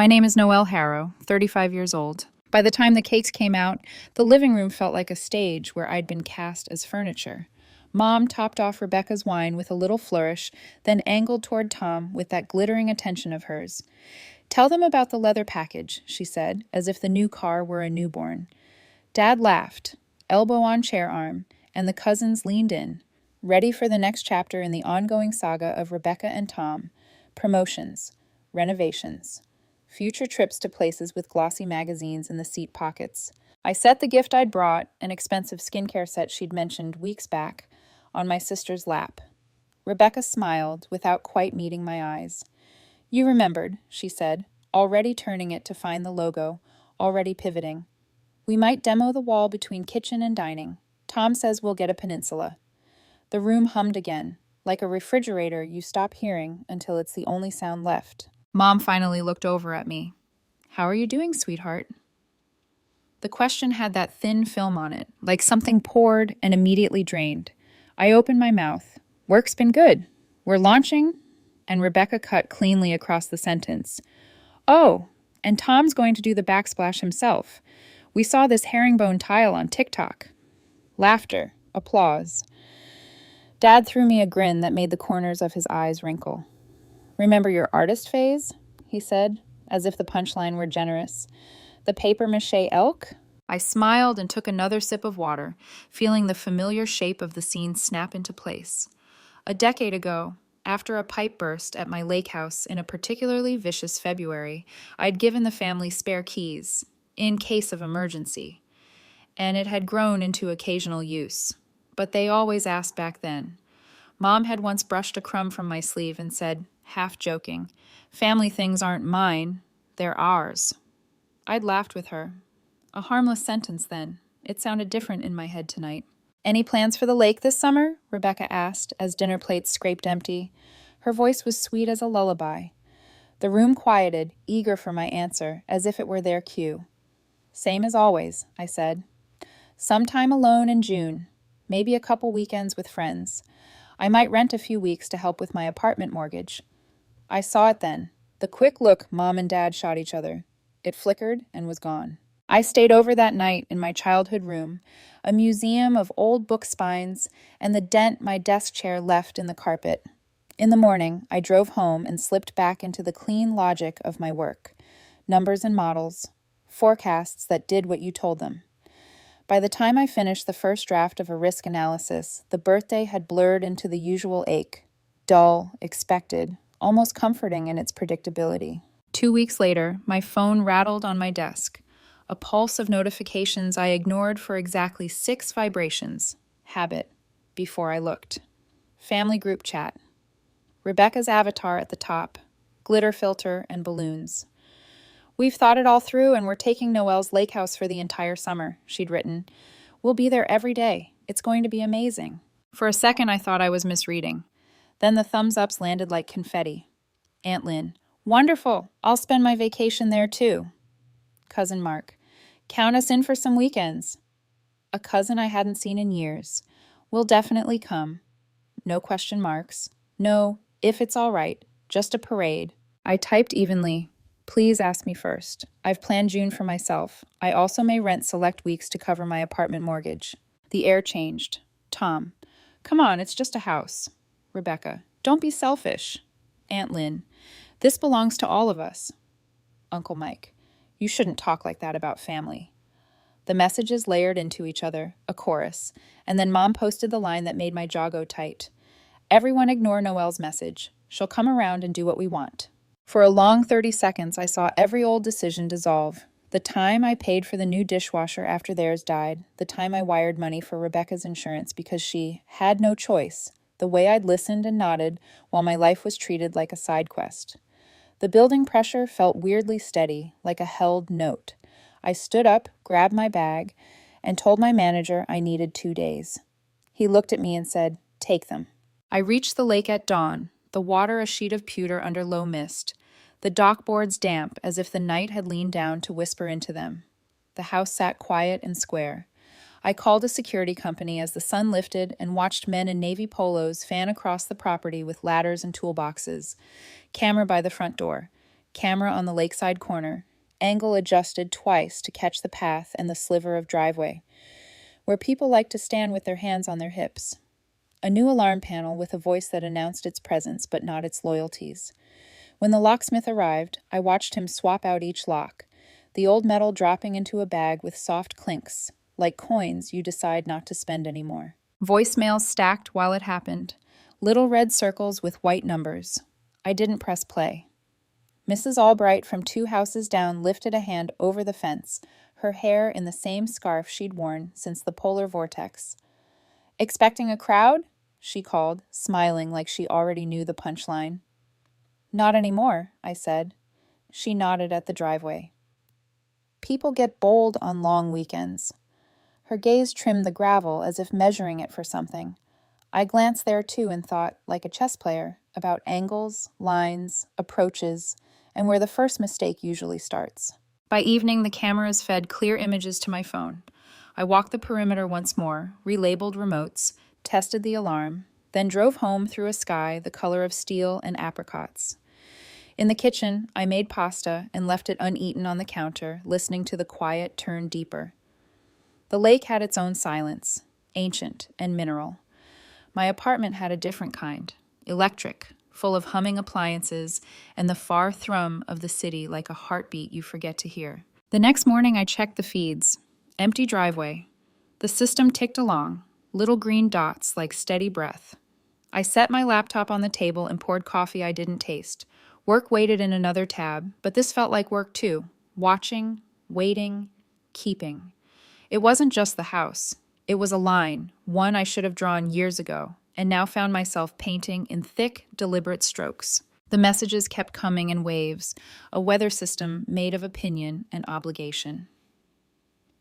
My name is Noelle Harrow, 35 years old. By the time the cakes came out, the living room felt like a stage where I'd been cast as furniture. Mom topped off Rebecca's wine with a little flourish, then angled toward Tom with that glittering attention of hers. "Tell them about the leather package," she said, as if the new car were a newborn. Dad laughed, elbow on chair arm, and the cousins leaned in, ready for the next chapter in the ongoing saga of Rebecca and Tom. Promotions, renovations, future trips to places with glossy magazines in the seat pockets. I set the gift I'd brought, an expensive skincare set she'd mentioned weeks back, on my sister's lap. Rebecca smiled without quite meeting my eyes. "You remembered," she said, already turning it to find the logo, already pivoting. "We might demo the wall between kitchen and dining. Tom says we'll get a peninsula." The room hummed again, like a refrigerator you stop hearing until it's the only sound left. Mom finally looked over at me. "How are you doing, sweetheart?" The question had that thin film on it, like something poured and immediately drained. I opened my mouth. "Work's been good. We're launching," and Rebecca cut cleanly across the sentence. "Oh, and Tom's going to do the backsplash himself. We saw this herringbone tile on TikTok." Laughter, applause. Dad threw me a grin that made the corners of his eyes wrinkle. "Remember your artist phase?" he said, as if the punchline were generous. "The papier-mâché elk?" I smiled and took another sip of water, feeling the familiar shape of the scene snap into place. A decade ago, after a pipe burst at my lakehouse in a particularly vicious February, I'd given the family spare keys, in case of emergency, and it had grown into occasional use. But they always asked back then. Mom had once brushed a crumb from my sleeve and said, half joking, "Family things aren't mine, they're ours." I'd laughed with her. A harmless sentence then. It sounded different in my head tonight. "Any plans for the lake this summer?" Rebecca asked as dinner plates scraped empty. Her voice was sweet as a lullaby. The room quieted, eager for my answer, as if it were their cue. "Same as always," I said. "Sometime alone in June. Maybe a couple weekends with friends. I might rent a few weeks to help with my apartment mortgage." I saw it then. The quick look Mom and Dad shot each other. It flickered and was gone. I stayed over that night in my childhood room, a museum of old book spines and the dent my desk chair left in the carpet. In the morning, I drove home and slipped back into the clean logic of my work. Numbers and models, forecasts that did what you told them. By the time I finished the first draft of a risk analysis, the birthday had blurred into the usual ache. Dull, expected, almost comforting in its predictability. 2 weeks later, my phone rattled on my desk. A pulse of notifications I ignored for exactly 6 vibrations. Habit. Before I looked. Family group chat. Rebecca's avatar at the top. Glitter filter and balloons. "We've thought it all through and we're taking Noelle's lake house for the entire summer," she'd written. "We'll be there every day. It's going to be amazing." For a second I thought I was misreading. Then the thumbs ups landed like confetti. Aunt Lynn. "Wonderful. I'll spend my vacation there too." Cousin Mark. "Count us in for some weekends." A cousin I hadn't seen in years. "We'll definitely come." No question marks. No, if it's all right. Just a parade. I typed evenly. "Please ask me first. I've planned June for myself. I also may rent select weeks to cover my apartment mortgage." The air changed. Tom. "Come on, it's just a house." Rebecca. "Don't be selfish." Aunt Lynn. "This belongs to all of us." Uncle Mike. "You shouldn't talk like that about family." The messages layered into each other, a chorus, and then Mom posted the line that made my jaw go tight. "Everyone ignore Noelle's message. She'll come around and do what we want." For a long 30 seconds, I saw every old decision dissolve. The time I paid for the new dishwasher after theirs died, the time I wired money for Rebecca's insurance because she had no choice, the way I'd listened and nodded while my life was treated like a side quest. The building pressure felt weirdly steady, like a held note. I stood up, grabbed my bag, and told my manager I needed 2 days. He looked at me and said, "Take them." I reached the lake at dawn, the water a sheet of pewter under low mist, the dock boards damp as if the night had leaned down to whisper into them. The house sat quiet and square. I called a security company as the sun lifted and watched men in navy polos fan across the property with ladders and toolboxes. Camera by the front door. camera on the lakeside corner, angle adjusted twice to catch the path and the sliver of driveway, where people like to stand with their hands on their hips. A new alarm panel with a voice that announced its presence but not its loyalties. When the locksmith arrived, I watched him swap out each lock, the old metal dropping into a bag with soft clinks, like coins you decide not to spend anymore. Voicemails stacked while it happened, little red circles with white numbers. I didn't press play. Mrs. Albright from 2 houses down lifted a hand over the fence, her hair in the same scarf she'd worn since the polar vortex. "Expecting a crowd?" she called, smiling like she already knew the punchline. "Not anymore," I said. She nodded at the driveway. "People get bold on long weekends." Her gaze trimmed the gravel as if measuring it for something. I glanced there too and thought, like a chess player, about angles, lines, approaches, and where the first mistake usually starts. By evening, the cameras fed clear images to my phone. I walked the perimeter once more, relabeled remotes, tested the alarm, then drove home through a sky the color of steel and apricots. In the kitchen, I made pasta and left it uneaten on the counter, listening to the quiet turn deeper. The lake had its own silence, ancient and mineral. My apartment had a different kind, electric, full of humming appliances and the far thrum of the city like a heartbeat you forget to hear. The next morning I checked the feeds. Empty driveway. The system ticked along, little green dots like steady breath. I set my laptop on the table and poured coffee I didn't taste. Work waited in another tab, but this felt like work too. Watching, waiting, keeping. It wasn't just the house. It was a line, one I should have drawn years ago, and now found myself painting in thick, deliberate strokes. The messages kept coming in waves, a weather system made of opinion and obligation.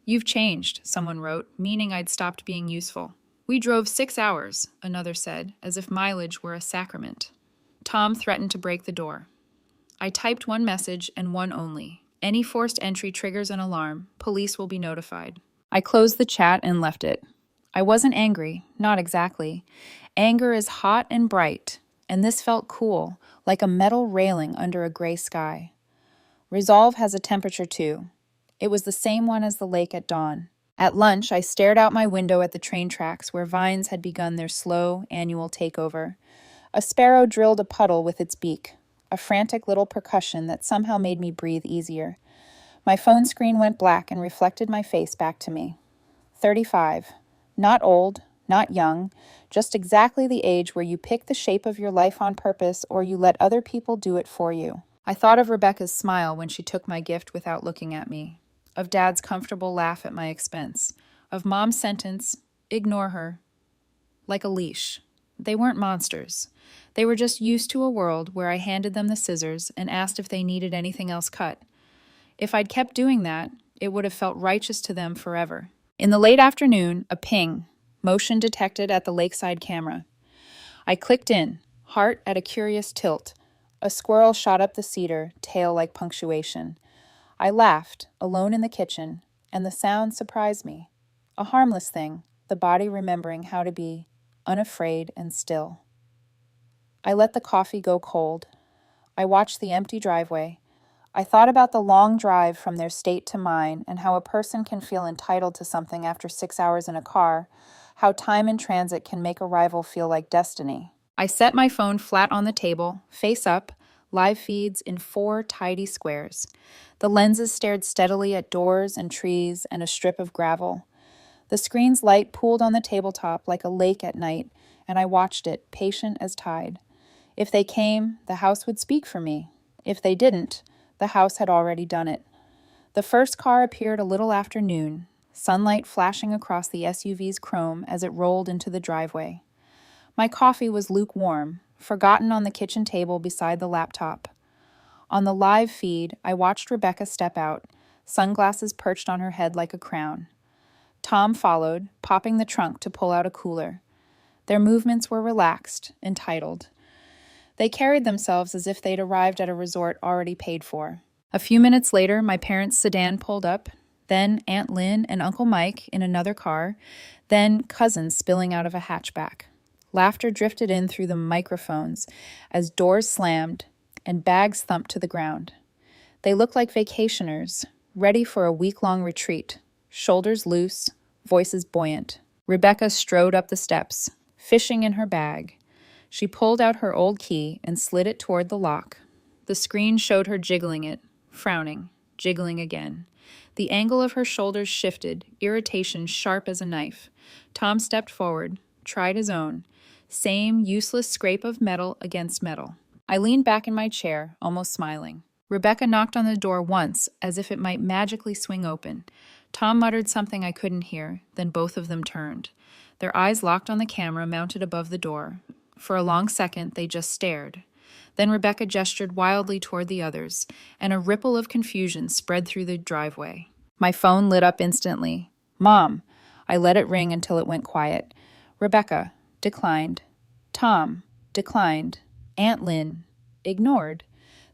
"You've changed," someone wrote, meaning I'd stopped being useful. "We drove 6 hours," another said, as if mileage were a sacrament. Tom threatened to break the door. I typed one message and one only. "Any forced entry triggers an alarm. Police will be notified." I closed the chat and left it. I wasn't angry, not exactly. Anger is hot and bright, and this felt cool, like a metal railing under a gray sky. Resolve has a temperature too. It was the same one as the lake at dawn. At lunch, I stared out my window at the train tracks where vines had begun their slow, annual takeover. A sparrow drilled a puddle with its beak, a frantic little percussion that somehow made me breathe easier. My phone screen went black and reflected my face back to me. 35. Not old, not young, just exactly the age where you pick the shape of your life on purpose or you let other people do it for you. I thought of Rebecca's smile when she took my gift without looking at me, of Dad's comfortable laugh at my expense, of Mom's sentence, "Ignore her," like a leash. They weren't monsters. They were just used to a world where I handed them the scissors and asked if they needed anything else cut. If I'd kept doing that, it would have felt righteous to them forever. In the late afternoon, a ping, motion detected at the lakeside camera. I clicked in, heart at a curious tilt. A squirrel shot up the cedar, tail like punctuation. I laughed, alone in the kitchen, and the sound surprised me. A harmless thing, the body remembering how to be unafraid and still. I let the coffee go cold. I watched the empty driveway. I thought about the long drive from their state to mine and how a person can feel entitled to something after 6 hours in a car, how time in transit can make arrival feel like destiny. I set my phone flat on the table, face up, live feeds in 4 tidy squares. The lenses stared steadily at doors and trees and a strip of gravel. The screen's light pooled on the tabletop like a lake at night, and I watched it, patient as tide. If they came, the house would speak for me. If they didn't, the house had already done it. The first car appeared a little after noon, sunlight flashing across the SUV's chrome as it rolled into the driveway. My coffee was lukewarm, forgotten on the kitchen table beside the laptop. On the live feed, I watched Rebecca step out, sunglasses perched on her head like a crown. Tom followed, popping the trunk to pull out a cooler. Their movements were relaxed, entitled. They carried themselves as if they'd arrived at a resort already paid for. A few minutes later, my parents' sedan pulled up, then Aunt Lynn and Uncle Mike in another car, then cousins spilling out of a hatchback. Laughter drifted in through the microphones as doors slammed and bags thumped to the ground. They looked like vacationers, ready for a week-long retreat, shoulders loose, voices buoyant. Rebecca strode up the steps, fishing in her bag. She pulled out her old key and slid it toward the lock. The screen showed her jiggling it, frowning, jiggling again. The angle of her shoulders shifted, irritation sharp as a knife. Tom stepped forward, tried his own. Same useless scrape of metal against metal. I leaned back in my chair, almost smiling. Rebecca knocked on the door once, as if it might magically swing open. Tom muttered something I couldn't hear, then both of them turned. Their eyes locked on the camera mounted above the door. For a long second, they just stared. Then Rebecca gestured wildly toward the others, and a ripple of confusion spread through the driveway. My phone lit up instantly. Mom. I let it ring until it went quiet. Rebecca. Declined. Tom. Declined. Aunt Lynn. Ignored.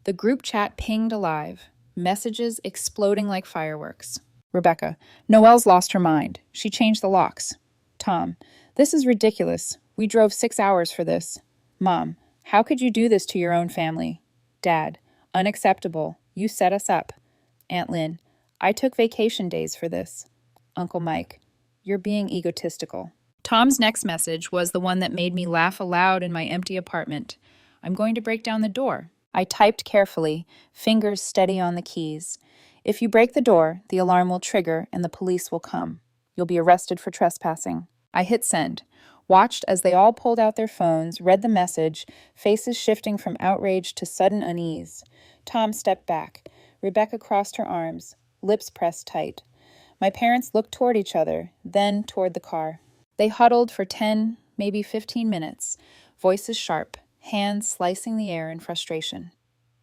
The group chat pinged alive. Messages exploding like fireworks. Rebecca. Noelle's lost her mind. She changed the locks. Tom. This is ridiculous. We drove 6 hours for this. Mom. How could you do this to your own family? Dad. Unacceptable. You set us up. Aunt Lynn. I took vacation days for this. Uncle Mike. You're being egotistical. Tom's next message was the one that made me laugh aloud in my empty apartment. I'm going to break down the door. I typed carefully, fingers steady on the keys. If you break the door, the alarm will trigger and the police will come. You'll be arrested for trespassing. I hit send, watched as they all pulled out their phones, read the message, faces shifting from outrage to sudden unease. Tom stepped back. Rebecca crossed her arms, lips pressed tight. My parents looked toward each other, then toward the car. They huddled for 10, maybe 15 minutes, voices sharp, hands slicing the air in frustration.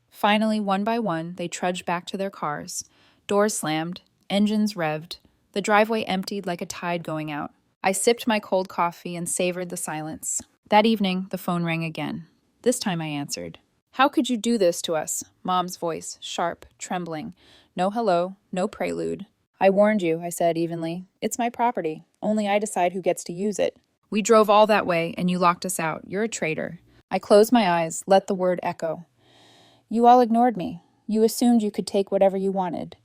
Finally, one by one, they trudged back to their cars. Doors slammed, engines revved. The driveway emptied like a tide going out. I sipped my cold coffee and savored the silence. That evening, the phone rang again. This time I answered. How could you do this to us? Mom's voice, sharp, trembling. No hello, no prelude. I warned you, I said evenly. It's my property. Only I decide who gets to use it. We drove all that way, and you locked us out. You're a traitor. I closed my eyes, let the word echo. You all ignored me. You assumed you could take whatever you wanted.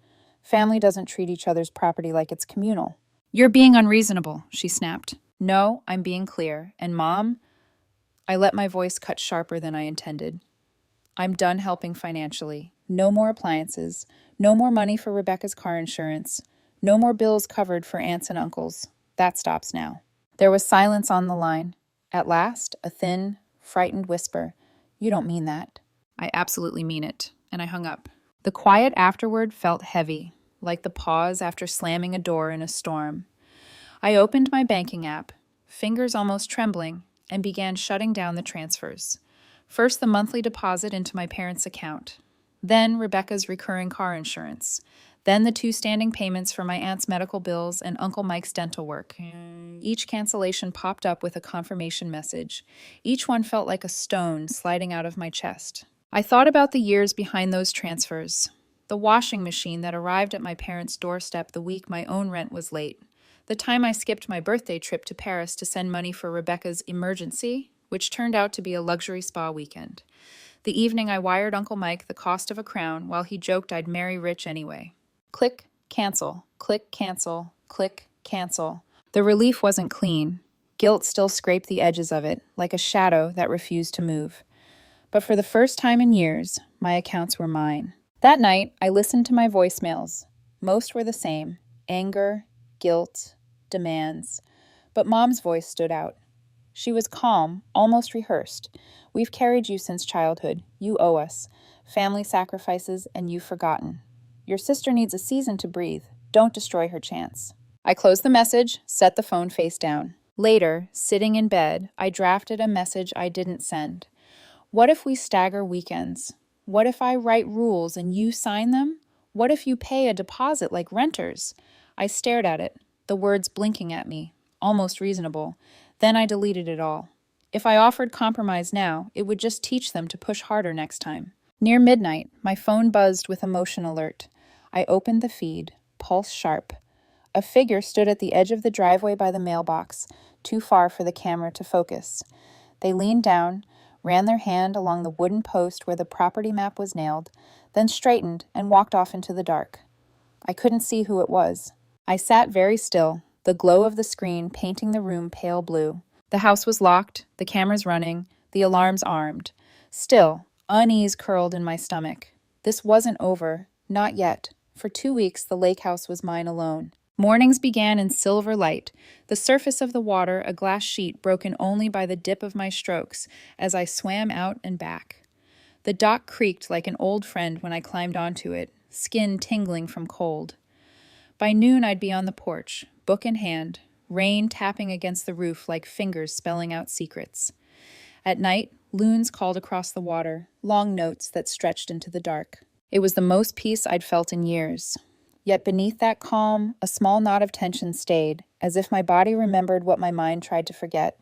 Family doesn't treat each other's property like it's communal. You're being unreasonable, she snapped. No, I'm being clear. And Mom? I let my voice cut sharper than I intended. I'm done helping financially. No more appliances. No more money for Rebecca's car insurance. No more bills covered for aunts and uncles. That stops now. There was silence on the line. At last, a thin, frightened whisper. You don't mean that. I absolutely mean it. And I hung up. The quiet afterward felt heavy, like the pause after slamming a door in a storm. I opened my banking app, fingers almost trembling, and began shutting down the transfers. First, the monthly deposit into my parents' account. Then, Rebecca's recurring car insurance. Then, the 2 standing payments for my aunt's medical bills and Uncle Mike's dental work. Each cancellation popped up with a confirmation message. Each one felt like a stone sliding out of my chest. I thought about the years behind those transfers. The washing machine that arrived at my parents' doorstep the week my own rent was late. The time I skipped my birthday trip to Paris to send money for Rebecca's emergency, which turned out to be a luxury spa weekend. The evening I wired Uncle Mike the cost of a crown while he joked I'd marry rich anyway. Click, cancel, click, cancel, click, cancel. The relief wasn't clean. Guilt still scraped the edges of it, like a shadow that refused to move. But for the first time in years, my accounts were mine. That night, I listened to my voicemails. Most were the same. Anger, guilt, demands. But Mom's voice stood out. She was calm, almost rehearsed. We've carried you since childhood. You owe us. Family sacrifices, and you've forgotten. Your sister needs a season to breathe. Don't destroy her chance. I closed the message, set the phone face down. Later, sitting in bed, I drafted a message I didn't send. What if we stagger weekends? What if I write rules and you sign them? What if you pay a deposit like renters? I stared at it, the words blinking at me, almost reasonable. Then I deleted it all. If I offered compromise now, it would just teach them to push harder next time. Near midnight, my phone buzzed with a motion alert. I opened the feed, pulse sharp. A figure stood at the edge of the driveway by the mailbox, too far for the camera to focus. They leaned down, ran their hand along the wooden post where the property map was nailed, then straightened and walked off into the dark. I couldn't see who it was. I sat very still, the glow of the screen painting the room pale blue. The house was locked, the cameras running, the alarms armed. Still, unease curled in my stomach. This wasn't over, not yet. For 2 weeks, the lake house was mine alone. Mornings began in silver light, the surface of the water a glass sheet broken only by the dip of my strokes as I swam out and back. The dock creaked like an old friend when I climbed onto it, skin tingling from cold. By noon, I'd be on the porch, book in hand, rain tapping against the roof like fingers spelling out secrets. At night, loons called across the water, long notes that stretched into the dark. It was the most peace I'd felt in years. Yet beneath that calm, a small knot of tension stayed, as if my body remembered what my mind tried to forget.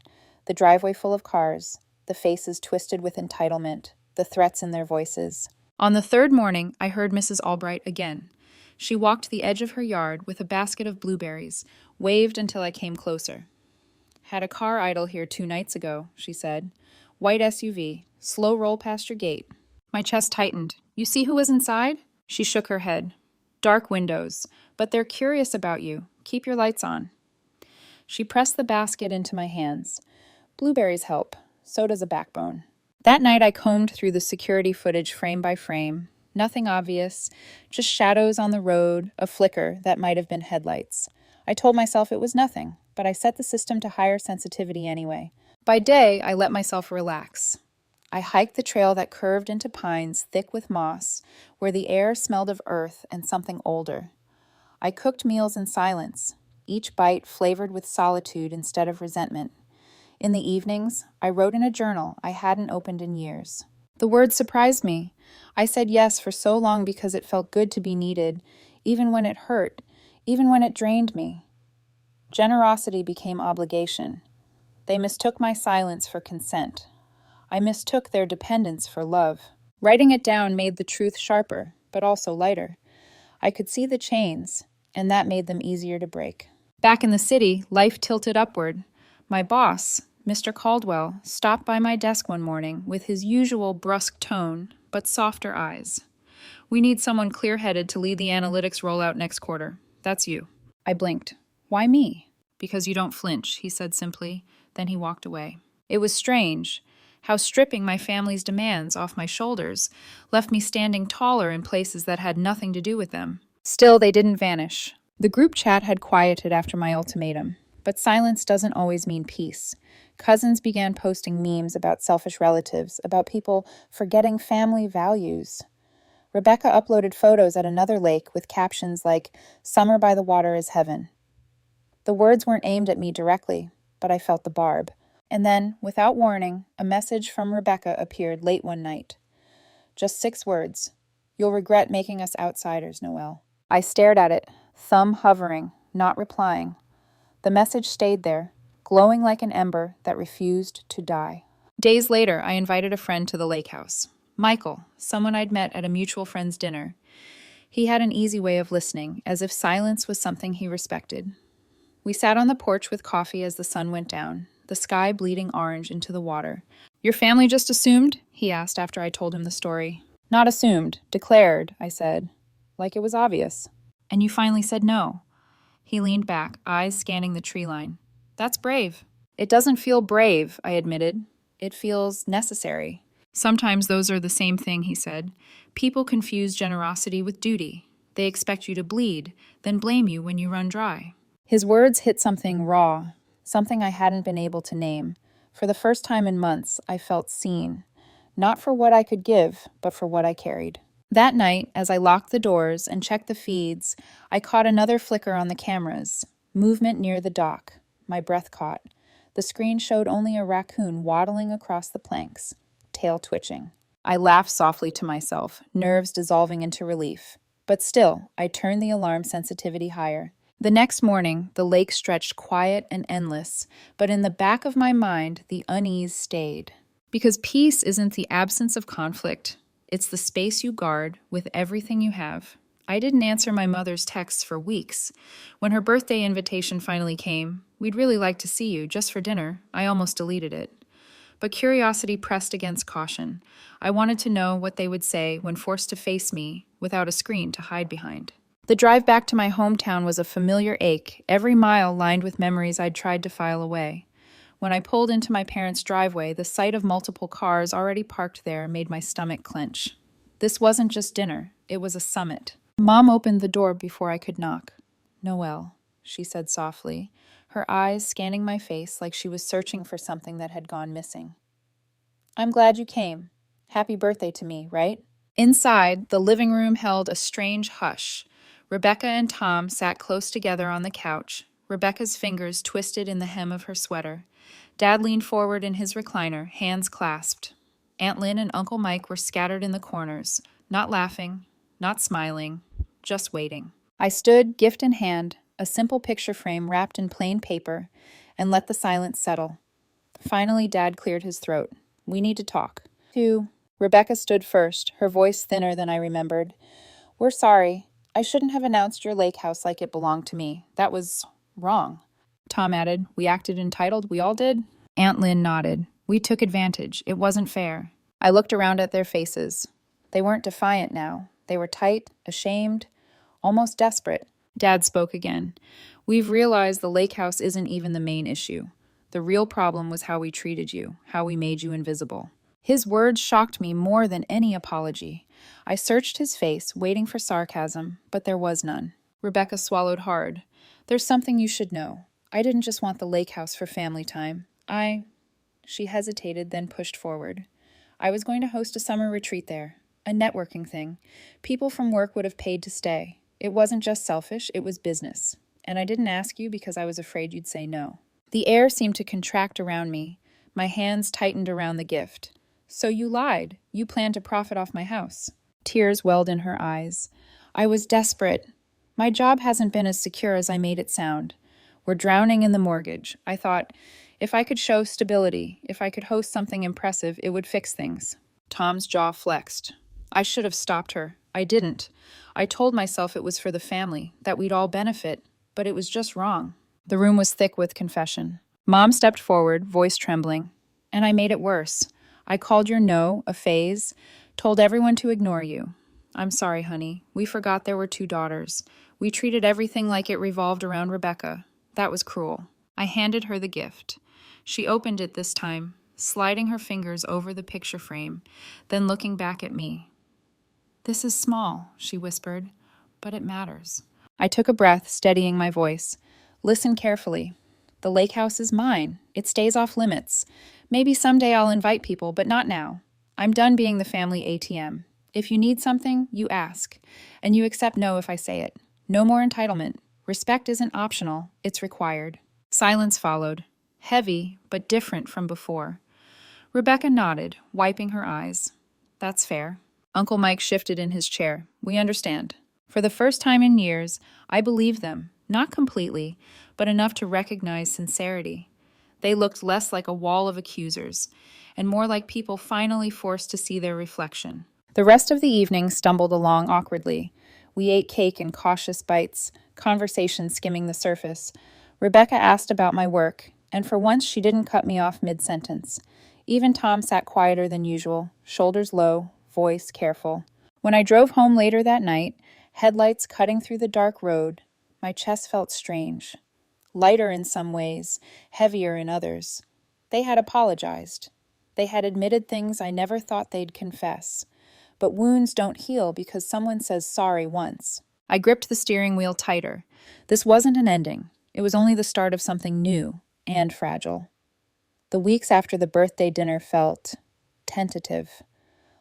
The driveway full of cars, the faces twisted with entitlement, the threats in their voices. On the third morning, I heard Mrs. Albright again. She walked the edge of her yard with a basket of blueberries, waved until I came closer. "Had a car idle here 2 nights ago," she said. "White SUV, slow roll past your gate." My chest tightened. "You see who was inside?" She shook her head. "Dark windows, but they're curious about you. Keep your lights on." She pressed the basket into my hands. Blueberries help. So does a backbone. That night I combed through the security footage frame by frame. Nothing obvious, just shadows on the road, a flicker that might have been headlights. I told myself it was nothing, but I set the system to higher sensitivity anyway. By day, I let myself relax. I hiked the trail that curved into pines thick with moss, where the air smelled of earth and something older. I cooked meals in silence, each bite flavored with solitude instead of resentment. In the evenings, I wrote in a journal I hadn't opened in years. The words surprised me. I said yes for so long because it felt good to be needed, even when it hurt, even when it drained me. Generosity became obligation. They mistook my silence for consent. I mistook their dependence for love. Writing it down made the truth sharper, but also lighter. I could see the chains, and that made them easier to break. Back in the city, life tilted upward. My boss, Mr. Caldwell, stopped by my desk one morning with his usual brusque tone, but softer eyes. "We need someone clear-headed to lead the analytics rollout next quarter. That's you." I blinked. "Why me?" "Because you don't flinch," he said simply. Then he walked away. It was strange how stripping my family's demands off my shoulders left me standing taller in places that had nothing to do with them. Still, they didn't vanish. The group chat had quieted after my ultimatum, but silence doesn't always mean peace. Cousins began posting memes about selfish relatives, about people forgetting family values. Rebecca uploaded photos at another lake with captions like, "Summer by the water is heaven." The words weren't aimed at me directly, but I felt the barb. And then, without warning, a message from Rebecca appeared late one night. Just 6 words. "You'll regret making us outsiders, Noelle." I stared at it, thumb hovering, not replying. The message stayed there, glowing like an ember that refused to die. Days later, I invited a friend to the lake house. Michael, someone I'd met at a mutual friend's dinner. He had an easy way of listening, as if silence was something he respected. We sat on the porch with coffee as the sun went down, the sky bleeding orange into the water. "Your family just assumed?" he asked after I told him the story. "Not assumed, declared," I said, like it was obvious. "And you finally said no?" He leaned back, eyes scanning the tree line. "That's brave." "It doesn't feel brave," I admitted. "It feels necessary." "Sometimes those are the same thing," he said. "People confuse generosity with duty. They expect you to bleed, then blame you when you run dry." His words hit something raw, something I hadn't been able to name. For the first time in months, I felt seen. Not for what I could give, but for what I carried. That night, as I locked the doors and checked the feeds, I caught another flicker on the cameras. Movement near the dock. My breath caught. The screen showed only a raccoon waddling across the planks, tail twitching. I laughed softly to myself, nerves dissolving into relief. But still, I turned the alarm sensitivity higher. The next morning, the lake stretched quiet and endless, but in the back of my mind, the unease stayed. Because peace isn't the absence of conflict. It's the space you guard with everything you have. I didn't answer my mother's texts for weeks. When her birthday invitation finally came, "We'd really like to see you, just for dinner," I almost deleted it. But curiosity pressed against caution. I wanted to know what they would say when forced to face me without a screen to hide behind. The drive back to my hometown was a familiar ache, every mile lined with memories I'd tried to file away. When I pulled into my parents' driveway, the sight of multiple cars already parked there made my stomach clench. This wasn't just dinner, it was a summit. Mom opened the door before I could knock. "Noelle," she said softly, her eyes scanning my face like she was searching for something that had gone missing. "I'm glad you came. Happy birthday to me, right?" Inside, the living room held a strange hush. Rebecca and Tom sat close together on the couch, Rebecca's fingers twisted in the hem of her sweater. Dad leaned forward in his recliner, hands clasped. Aunt Lynn and Uncle Mike were scattered in the corners, not laughing, not smiling, just waiting. I stood, gift in hand, a simple picture frame wrapped in plain paper, and let the silence settle. Finally, Dad cleared his throat. "We need to talk." Rebecca stood first, her voice thinner than I remembered. "We're sorry. I shouldn't have announced your lake house like it belonged to me. That was wrong." Tom added, "We acted entitled, we all did." Aunt Lynn nodded. "We took advantage. It wasn't fair." I looked around at their faces. They weren't defiant now. They were tight, ashamed, almost desperate. Dad spoke again. "We've realized the lake house isn't even the main issue. The real problem was how we treated you, how we made you invisible." His words shocked me more than any apology. I searched his face, waiting for sarcasm, but there was none. Rebecca swallowed hard. "There's something you should know. I didn't just want the lake house for family time. She hesitated, then pushed forward. "I was going to host a summer retreat there, a networking thing. People from work would have paid to stay. It wasn't just selfish, it was business. And I didn't ask you because I was afraid you'd say no." The air seemed to contract around me. My hands tightened around the gift. "So you lied. You planned to profit off my house." Tears welled in her eyes. "I was desperate. My job hasn't been as secure as I made it sound. We're drowning in the mortgage. I thought, if I could show stability, if I could host something impressive, it would fix things." Tom's jaw flexed. I should have stopped her. I didn't. I told myself it was for the family, that we'd all benefit, but it was just wrong. The room was thick with confession. Mom stepped forward, voice trembling. "And I made it worse. I called your no a phase, told everyone to ignore you. I'm sorry, honey. We forgot there were two daughters. We treated everything like it revolved around Rebecca. That was cruel." I handed her the gift. She opened it this time, sliding her fingers over the picture frame, then looking back at me. "This is small," she whispered, "but it matters." I took a breath, steadying my voice. "Listen carefully. The lake house is mine. It stays off limits. Maybe someday I'll invite people, but not now. I'm done being the family ATM. If you need something, you ask, and you accept no if I say it. No more entitlement. Respect isn't optional, it's required." Silence followed, heavy but different from before. Rebecca nodded, wiping her eyes. "That's fair." Uncle Mike shifted in his chair. "We understand." For the first time in years, I believed them, not completely, but enough to recognize sincerity. They looked less like a wall of accusers, and more like people finally forced to see their reflection. The rest of the evening stumbled along awkwardly. We ate cake in cautious bites, conversation skimming the surface. Rebecca asked about my work, and for once she didn't cut me off mid-sentence. Even Tom sat quieter than usual, shoulders low, voice careful. When I drove home later that night, headlights cutting through the dark road, my chest felt strange. Lighter in some ways, heavier in others. They had apologized. They had admitted things I never thought they'd confess. But wounds don't heal because someone says sorry once. I gripped the steering wheel tighter. This wasn't an ending. It was only the start of something new and fragile. The weeks after the birthday dinner felt tentative,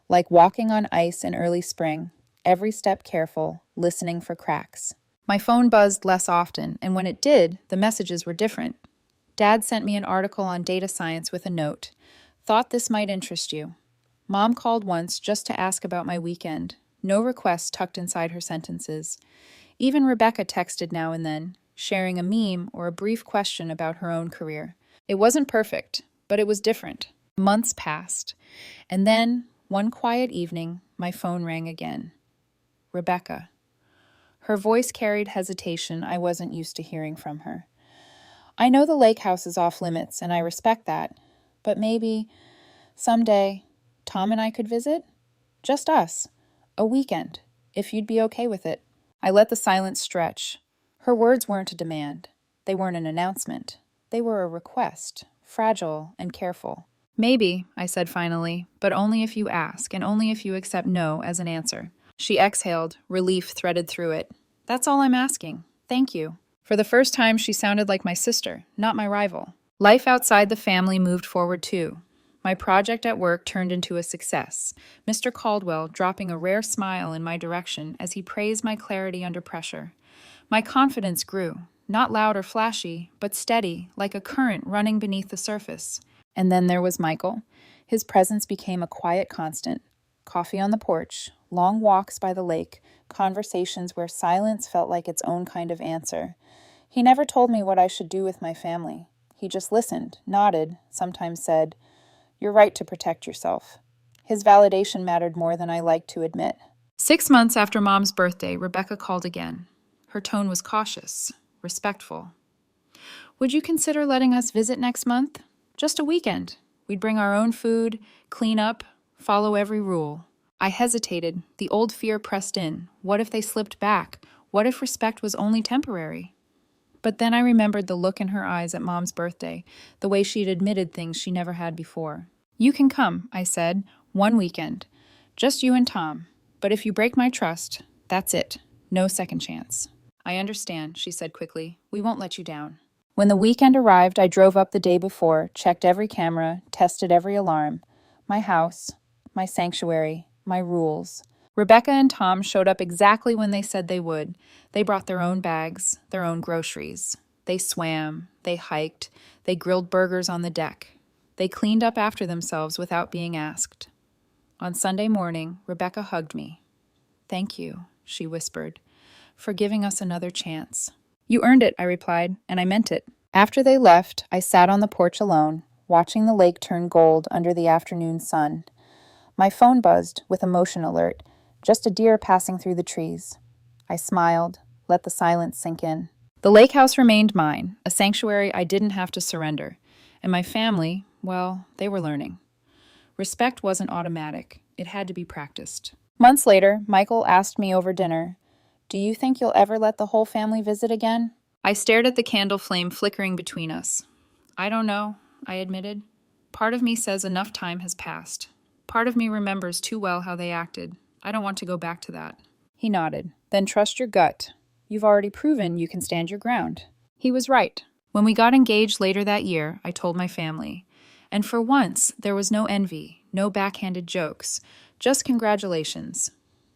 like walking on ice in early spring, every step careful, listening for cracks. My phone buzzed less often, and when it did, the messages were different. Dad sent me an article on data science with a note. "Thought this might interest you." Mom called once just to ask about my weekend. No requests tucked inside her sentences. Even Rebecca texted now and then, sharing a meme or a brief question about her own career. It wasn't perfect, but it was different. Months passed, and then, one quiet evening, my phone rang again. Rebecca. Her voice carried hesitation I wasn't used to hearing from her. "I know the lake house is off limits, and I respect that, But maybe someday Tom and I could visit? Just us. A weekend, if you'd be okay with it. I let the silence stretch. Her words weren't a demand. They weren't an announcement. They were a request, fragile and careful. Maybe, I said finally, but only if you ask, and only if you accept no as an answer. She exhaled, relief threaded through it. That's all I'm asking. Thank you. For the first time, she sounded like my sister, not my rival. Life outside the family moved forward too. My project at work turned into a success, Mr. Caldwell dropping a rare smile in my direction as he praised my clarity under pressure. My confidence grew, not loud or flashy, but steady, like a current running beneath the surface. And then there was Michael. His presence became a quiet constant. Coffee on the porch, long walks by the lake, conversations where silence felt like its own kind of answer. He never told me what I should do with my family. He just listened, nodded, sometimes said, "You're right to protect yourself." His validation mattered more than I liked to admit. 6 months after Mom's birthday, Rebecca called again. Her tone was cautious, respectful. "Would you consider letting us visit next month? Just a weekend. We'd bring our own food, clean up, follow every rule." I hesitated. The old fear pressed in. What if they slipped back? What if respect was only temporary? But then I remembered the look in her eyes at Mom's birthday, the way she'd admitted things she never had before. "You can come," I said, "one weekend. Just you and Tom. But if you break my trust, that's it. No second chance." "I understand," she said quickly. "We won't let you down." When the weekend arrived, I drove up the day before, checked every camera, tested every alarm. My house, my sanctuary, my rules. Rebecca and Tom showed up exactly when they said they would. They brought their own bags, their own groceries. They swam, they hiked, they grilled burgers on the deck. They cleaned up after themselves without being asked. On Sunday morning, Rebecca hugged me. "Thank you," she whispered, "for giving us another chance." "You earned it," I replied, and I meant it. After they left, I sat on the porch alone, watching the lake turn gold under the afternoon sun. My phone buzzed with a motion alert, just a deer passing through the trees. I smiled, let the silence sink in. The lake house remained mine, a sanctuary I didn't have to surrender. And my family, well, they were learning. Respect wasn't automatic. It had to be practiced. Months later, Michael asked me over dinner, "Do you think you'll ever let the whole family visit again?" I stared at the candle flame flickering between us. "I don't know," I admitted. "Part of me says enough time has passed. Part of me remembers too well how they acted. I don't want to go back to that." He nodded. "Then trust your gut. You've already proven you can stand your ground." He was right. When we got engaged later that year, I told my family. And for once, there was no envy, no backhanded jokes, just congratulations.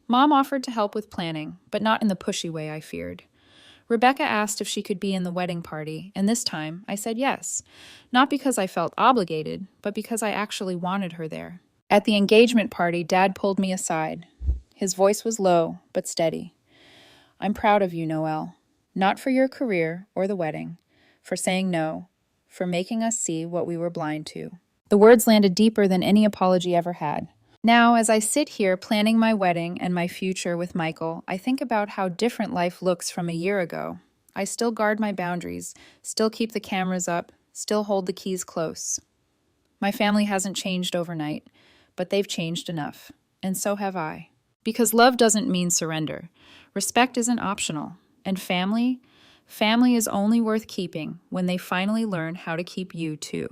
Mom offered to help with planning, but not in the pushy way I feared. Rebecca asked if she could be in the wedding party, and this time I said yes, not because I felt obligated, but because I actually wanted her there. At the engagement party, Dad pulled me aside. His voice was low, but steady. "I'm proud of you, Noelle. Not for your career or the wedding, for saying no, for making us see what we were blind to." The words landed deeper than any apology ever had. Now, as I sit here planning my wedding and my future with Michael, I think about how different life looks from a year ago. I still guard my boundaries, still keep the cameras up, still hold the keys close. My family hasn't changed overnight, but they've changed enough, and so have I. Because love doesn't mean surrender. Respect isn't optional. And family is only worth keeping when they finally learn how to keep you too.